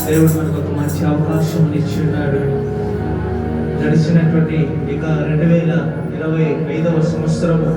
దేవుడు మనకు ఒక మంచి అవకాశం ఇచ్చున్నాడు. గడిచినటువంటి ఇక 2025వ సంవత్సరము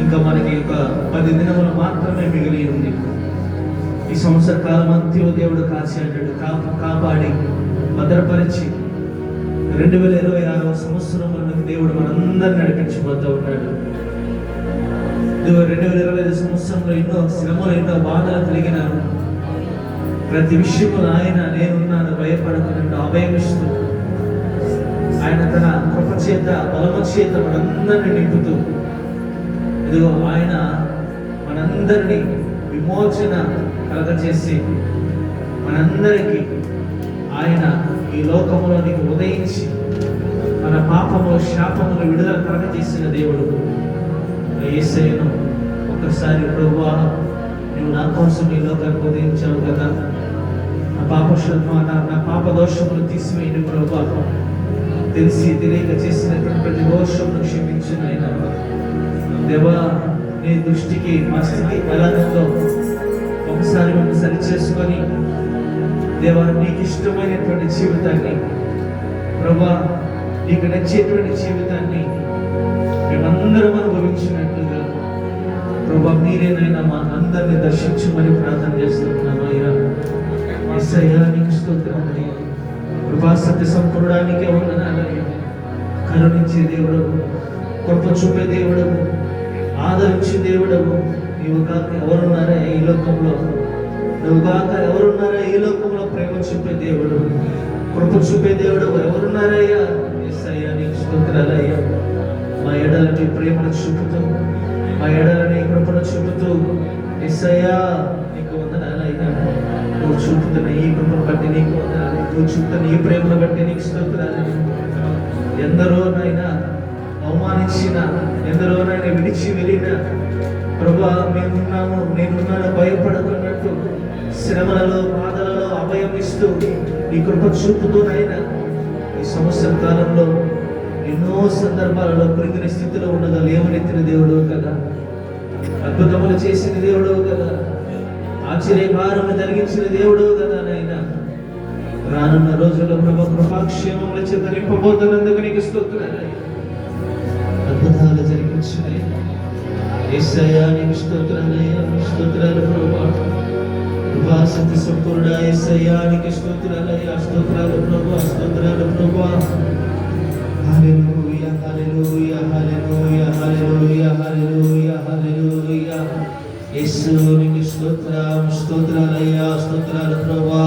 ఇంకా మనకి ఒక 10 దినములు మాత్రమే మిగిలి ఉంది. ఈ సంవత్సర కాలం అంత్యం దేవుడు కాచాడు, కాపాడి భద్రపరిచి 2026వ సంవత్సరంలోకి దేవుడు మనందరిని నడిపించబోతూ ఉన్నాడు. 2025 సంవత్సరంలో ఎన్నో శ్రమలు, ఎన్నో బాధలు కలిగిన ప్రతి విషయంలో ఆయన నేనున్నాను, భయపడకుండా అభయమిస్తూ ఆయన తన కృప చేత బలము చేత మనందరినీ నింపుతూ ఇదిగో ఆయన మనందరినీ విమోచన కలగచేసి మనందరికీ ఆయన ఈ లోకంలోనికి ఉదయించి మన పాపములు శాపములు విడుదల కలగచేసిన దేవుడు యేసయ్యను ఒక్కసారి ప్రభువా నువ్వు నా కోసం ఈ లోకానికి ఉదయించావు కదా, నా పాప దోషములు తీసివేయని ప్రభువా, తెలిసి తెలియక చేసినటువంటి ప్రతి దోషమును క్షమించిన ఆయన దేవా, నీ దృష్టికి మా స్థితి ఎలా ఉందో ఒకసారి మేము సరి చేసుకొని దేవా నీకు ఇష్టమైనటువంటి జీవితాన్ని ప్రభా, నీకు నచ్చేటువంటి జీవితాన్ని మేమందరం అనుభవించినట్లుగా ప్రభా మీరేనైనా మా అందరినీ దర్శించమని ప్రార్థన చేస్తున్నాము. అయ్యా యేసయ్యా నీకు స్తోత్రం. కృపా సత్య సంపూర్ణానికే వందనాలయ్యా. కరుణించే దేవుడవు, కృప చూపే దేవుడవు, ఆదరించే దేవుడవు. నీవు కాక ఎవరున్నారా ఈ లోకంలో? నువ్వు కాక ఎవరున్నారా ఈ లోకంలో? ప్రేమ చూపే దేవుడు, కృప చూపే దేవుడు ఎవరున్నారయ్యా? యేసయ్యా నీకు స్తోత్రాలయ్యా. మా ఎడల నీ ప్రేమను చూపుతూ, మా ఎడల నీ కృపను చూపుతూ యేసయ్యా నీకు వందనాలయ్యా. నువ్వు చూపుతున్న ఈ కృపను బట్టి నీకు వందనాలు, నువ్వు చూపుతున్న ఈ ప్రేమను బట్టి నీకు స్తోత్రాలు. ఎందరోనైనా అవమానించిన, ఎందరోనైనా విడిచి వెళ్ళిన ప్రభా మేమున్నాము, నేనున్నాను భయపడుతున్నట్టు శ్రమలలో బాధలలో అభయం ఇస్తూ నీ కృప చూపుతూనైనా ఈ సంవత్సర కాలంలో ఎన్నో సందర్భాలలో కృంగిన స్థితిలో ఉండగా లేవనెత్తిన దేవుడు కదా, అద్భుతములు చేసిన దేవుడు కదా, ఆశ్చర్యకారము జరిగించిన దేవుడు కదా నాయనా. రానున్న రోజుల్లో ప్రభు కృపాక్షేమముల చేత నింపబోతున్నందుకు నీకు స్తోత్రాలు. అద్భుతాలు జరిగించున్నాయి యేసయ్యా నీకు స్తోత్రాలయ్యా. స్తోత్రాలు ప్రభువా. కృపా సత్య సంపూర్ణ యేసయ్యా నీకు స్తోత్రాలయ్యా. స్తోత్రాలు ప్రభువా, స్తోత్రాలు ప్రభువా. హల్లెలూయా, హల్లెలూయా, హల్లెలూయా, హల్లెలూయా, హల్లెలూయా, హల్లెలూయా. యేసు నీకు స్తోత్రం, స్తోత్రాలయ్యా. స్తోత్రాలు ప్రభువా.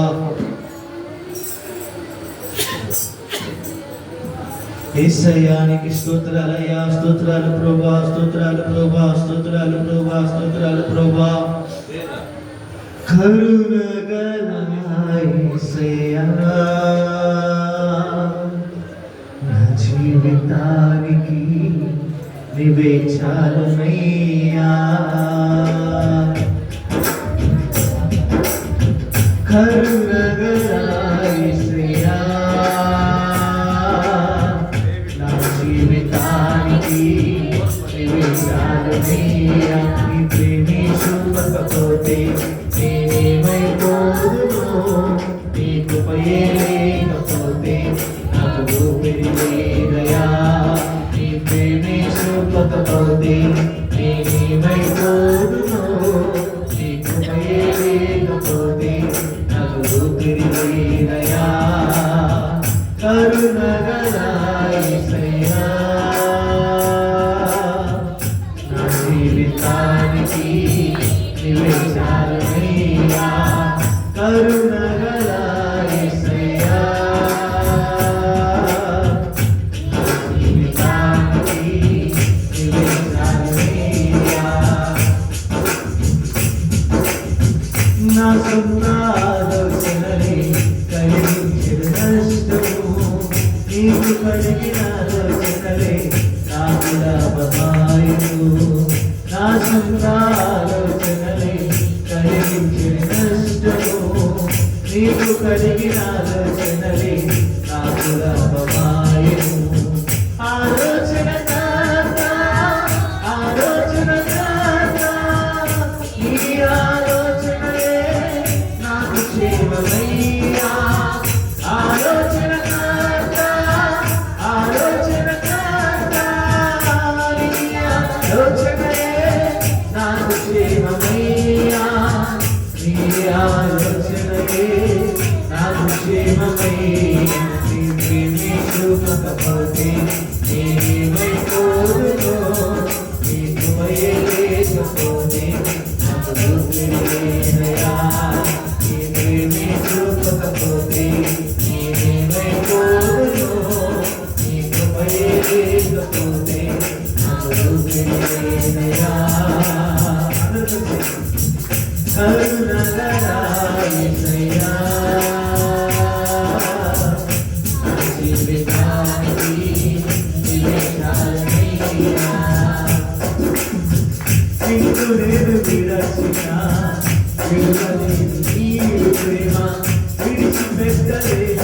యేసయ్యా నీకు స్తోత్రాలయ్యా. స్తోత్రాలు ప్రభువా, స్తోత్రాలు ప్రభువా, స్తోత్రాలు ప్రభువా, స్తోత్రాలు ప్రభువా. కరుణగల యేసయ్యా నా జీవితానికి నీవే చాలునయ్యా. కరుణగల యేసయ్యా నా జీవితానికి నీవే చాలునయ్యా. నీ ప్రేమే చూపకపోతే నేనేమైపోదును, నీ కృపయే లేకపోతే నాకు ఊపిరి లేదయ్యా. నీ ప్రేమే చూపకపోతే నేనేమైపోదును, నీ కృపయే లేకపోతే నాకు ఊపిరి లేదయ్యా. కరుణగల యేసయ్యా నా జీవితానికి నీవే చాలునయ్యా. కరుణగల యేసయ్యా నా జీవితానికి నీవే చాలునయ్యా. నా సొంత ఆలోచనలే కలిగించిన నష్టము, నీకు కలిగిన ఆలోచనలే నాకు లాభమాయను. నా సొంత ఆలోచనలే కలిగించిన నష్టము, నీకు కలిగిన ఆలోచనలే నాకు లాభమాయను. ఆలోచన ఆలోచన నీ ఆలోచనలే నాకు క్షేమమయ్యా ఆలోచనకర్త ఆలోచనకర్త నీ ఆలోచనయే నాకు క్షేమమయ్యా నీ ఆలోచనయే నాకు క్షేమమయ్యా నీ ప్రేమే చూపకపోతే నేనేమైపోదునో నీ కృపయే లేకపోతే నాకు ఊపిరిలేదయా నీ ప్రేమే చూపకపోతే నేనేమైపోదునో నీ కృపయే లేకపోతే నాకు ఊపిరిలేదయా కరుణగరా యేసయ్యా నేను విరచిన విడుదలేదు నీవు ప్రేమ విడిచిపెట్టలేదున్నా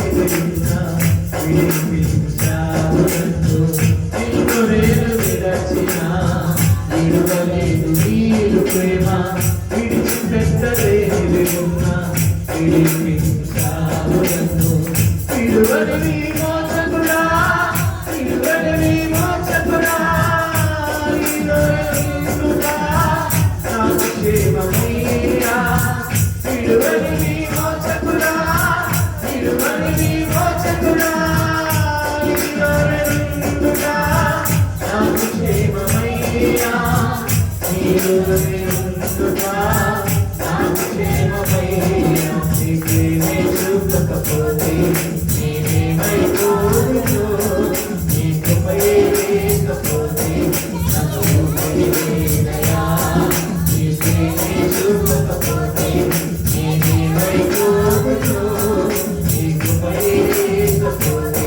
విడిపించావు నన్ను నిన్ను నేను విరచిన విడుదలేదు నీవు ప్రేమ విడిచిపెట్టలేదున్నా విడిపించావు నన్ను విడువని మోచకుడా విడువని మోచకుడా క్షేమమయ్యా విడువని మోచకుడా విడువని మోచకుడా నీలోనుండుగా నాకు క్షేమమయ్యా నీలోనుండుగా నాకు క్షేమమయ్యా నీ ప్రేమే చూపకపోతే నేనేమైపోదునో నీ కృపయే లేకపోతే నాకు ఊపిరిలేదయా నీ ప్రేమే చూపకపోతే నేనేమైపోదునో నీ కృపయే లేకపోతే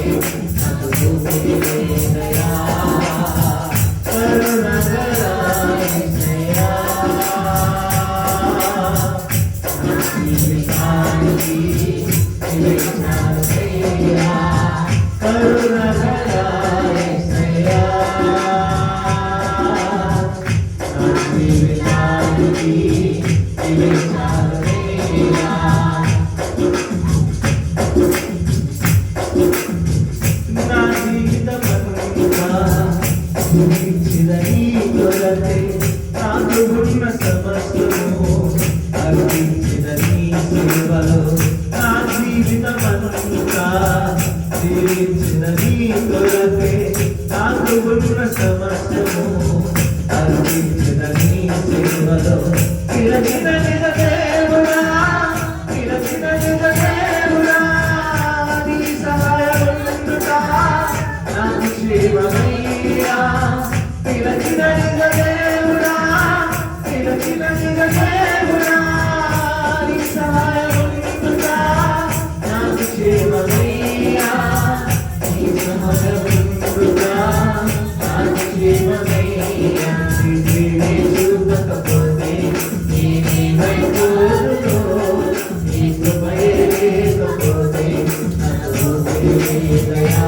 నాకు ఊపిరిలేదయా కరుణగరా యేసయ్యా నా జీవితానికి నీవే చాలయ్యా కరుణగరా యేసయ్యా నా జీవితానికి నీవే చాలయ్యా నా జీవితమంతా జీవించిన నీ కొరకే నాకు ఉన్న సమస్తము అర్పించిన నీ సేవలో నా జీవితమంతా జీవించిన నీ కొరకే నాకు ఉన్న సమస్తము అర్పించిన నీ సేవలో పిలచిన నిజ దేవుడా పిలచిన నిజ దేవుడా నీ సహాయముందుగా నాకు క్షేమమయ్యా పిలచిన నిజ దేవుడా పిలచిన నిజ దేవుడా నీ సహాయముందుగా నాకు క్షేమమయ్యా నీ సహాయముందుగా నాకు క్షేమమయ్యా నీ ప్రేమే చూపకపోతే నేనేమైపోదునో నీ కృపయే లేకపోతే నాకు ఊపిరిలేదయా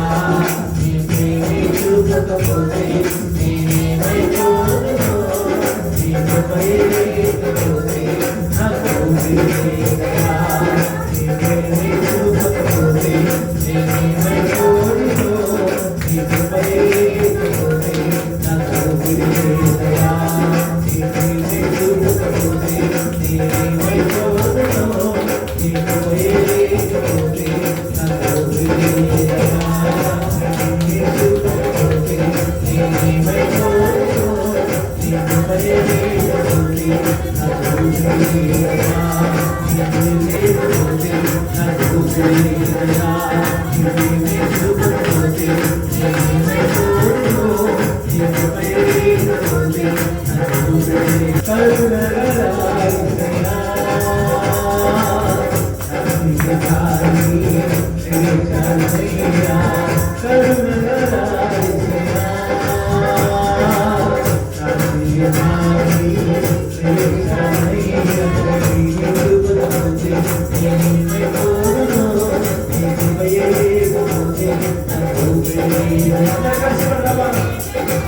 నీ ప్రేమే చూపకపోతే నేనేమైపోదునో నీ కృపయే లేకపోతే నాకు ఊపిరిలేదయా నీ ప్రేమే చూపకపోతే నేనేమైపోదునో నీ కృపయే లేకపోతే నాకు ఊపిరిలేదయా నీ ప్రేమే చూపకపోతే నేనేమైపోదునో నీ కృపయే లేకపోతే నాకు ఊపిరిలేదయా నీ చూపకపోతే నేనేమైపోదునో నీ కృపయే లేకపోతే నాకు ఊపిరిలేదయా నీ ప్రేమే లేకపోతే నాకు ఊపిరిలేదయా నీ ప్రేమే చూపకపోతే నేనేమైపోదునో నీ కృపయే లేకపోతే నాకు ఊపిరిలేదయా కరుణగరా యేసయ్యా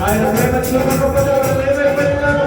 ఆయన ప్రేమ చూపకపోతే లేవైపోయినాను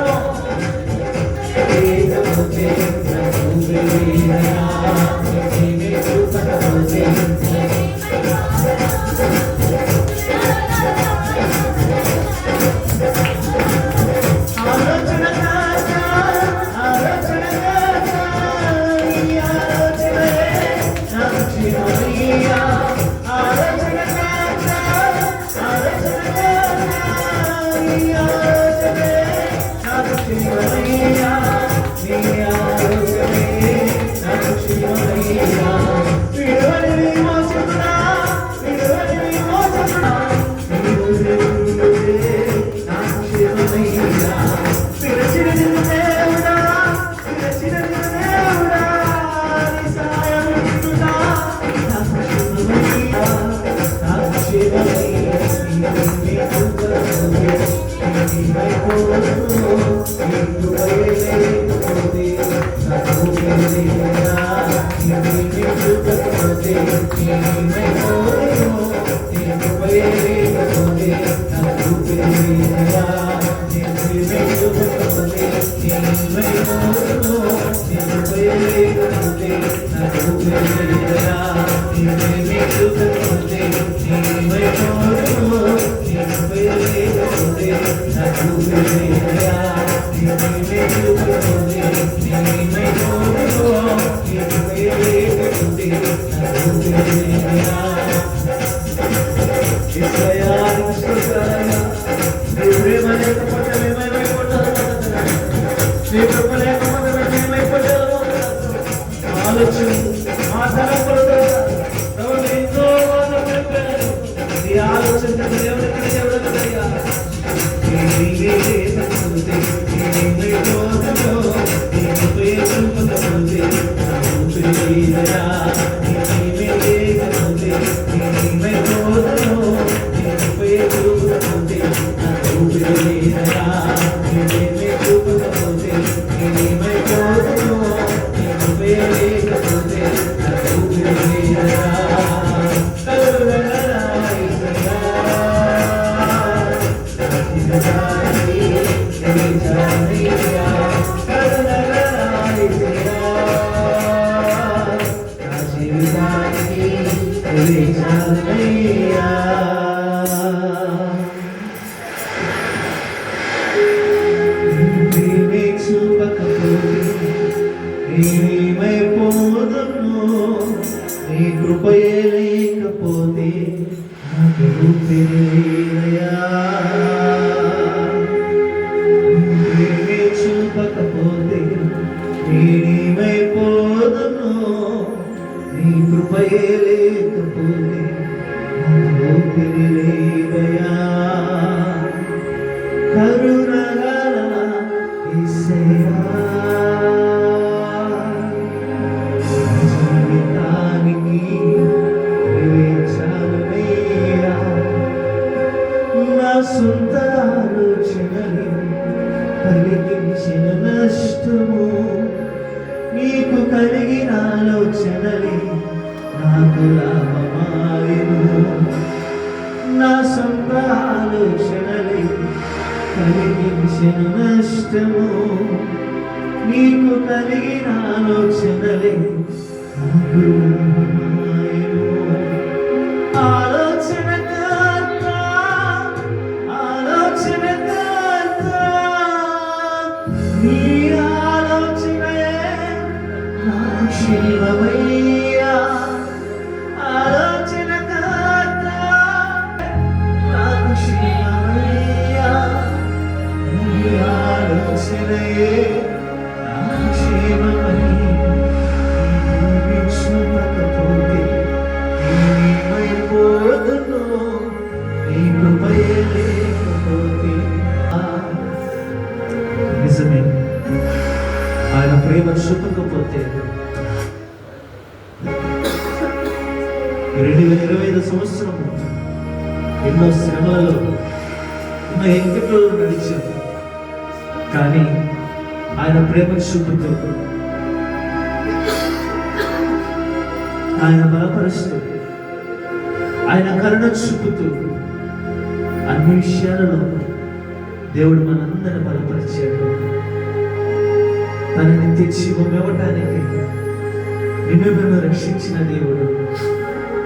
నీ కృపయే లేకపోతే నాకు ఊపిరిలేదయ్యా. నీవే చూపకపోతే నేనేమైపోదును. నీ కృపయే లేకపోతే నాకు ఊపిరిలేదయ్యా. కరుణగల యేసయ్యా, సొంత ఆలోచనలు కలిగించిన నష్టము, నీకు కలిగిన ఆలోచనలే నాకు లాభమాయెను. నా సొంత ఆలోచనలే కలిగించిన నష్టము, నీకు కలిగిన ఆలోచనలే నాకు లాభమాయెను. నీ ఆలోచనయే నాకు క్షేమమయ్యా. ఆలోచనకర్త నాకు క్షేమమయ్యా. నీ ఆలోచనయే నాకు క్షేమమయ్యా. విశ్వమకపోతే నేనేమైపోదును. నీ కృపయే లేకపోతే. నిజమే, ఆయన ప్రేమ చూపకపోతే 2025 సంవత్సరము ఎన్నో శ్రమలలో ఎన్నో ఎంపికలు నడిచాను. కానీ ఆయన ప్రేమ చూపుతూ, ఆయన బలపరుస్తూ, ఆయన కరుణ చూపుతూ అన్ని విషయాలలో దేవుడు మనందరిని బలపరిచాడు. తన నిత్య జీవం ఇవ్వటానికి నిన్ను రక్షించిన దేవుడు,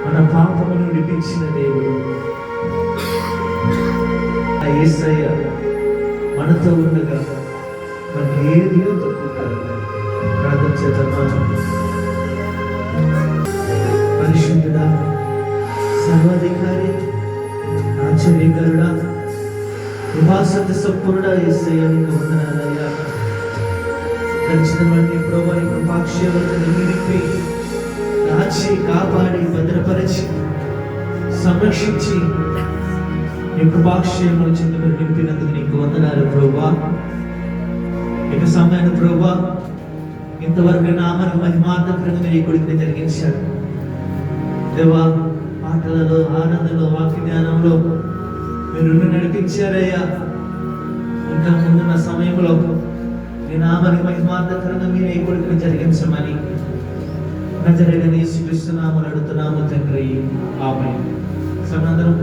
మన పాపమును విడిపించిన దేవుడు ఆ యేసయ్య మనతో ఉండగా మనకి ఏది తక్కువ కాదు. ప్రార్థన చేద్దామా? పరిశుద్ధుడా, సర్వాధికారి, ఆశ్చర్యకరుడా, కృపాసత్య సంపూర్ణ యేసయ్య నీకు వందనాలయ్యా. ఖచ్చితమైన ప్రభువా నీ కృపాక్షేమలను నిలిపి కాచి కాపాడి భద్రపరిచి సంరక్షించి నీ కృపాక్షేమల చింతలు నింపినందుకు నీకు వందనాలు ప్రభువా. ఇక సమయాన్ని ప్రభువా ఇంతవరకు నామను మహిమార్థకరంగా నీ కొడుకుని జరిగించాడు దేవా. పాటలలో, ఆనందంలో, వాక్య జ్ఞానంలో మీరు నడిపించారయ్యా. ఇంకా ముందున్న సమయంలో నీ నామని మహిమార్థకరంగా మీరు నీ కొడుకుని జరిగించమని నజరేయుడైన యేసుక్రీస్తు నామమున అడుగుతున్నాము తండ్రి, ఆమేన్. సమాధానం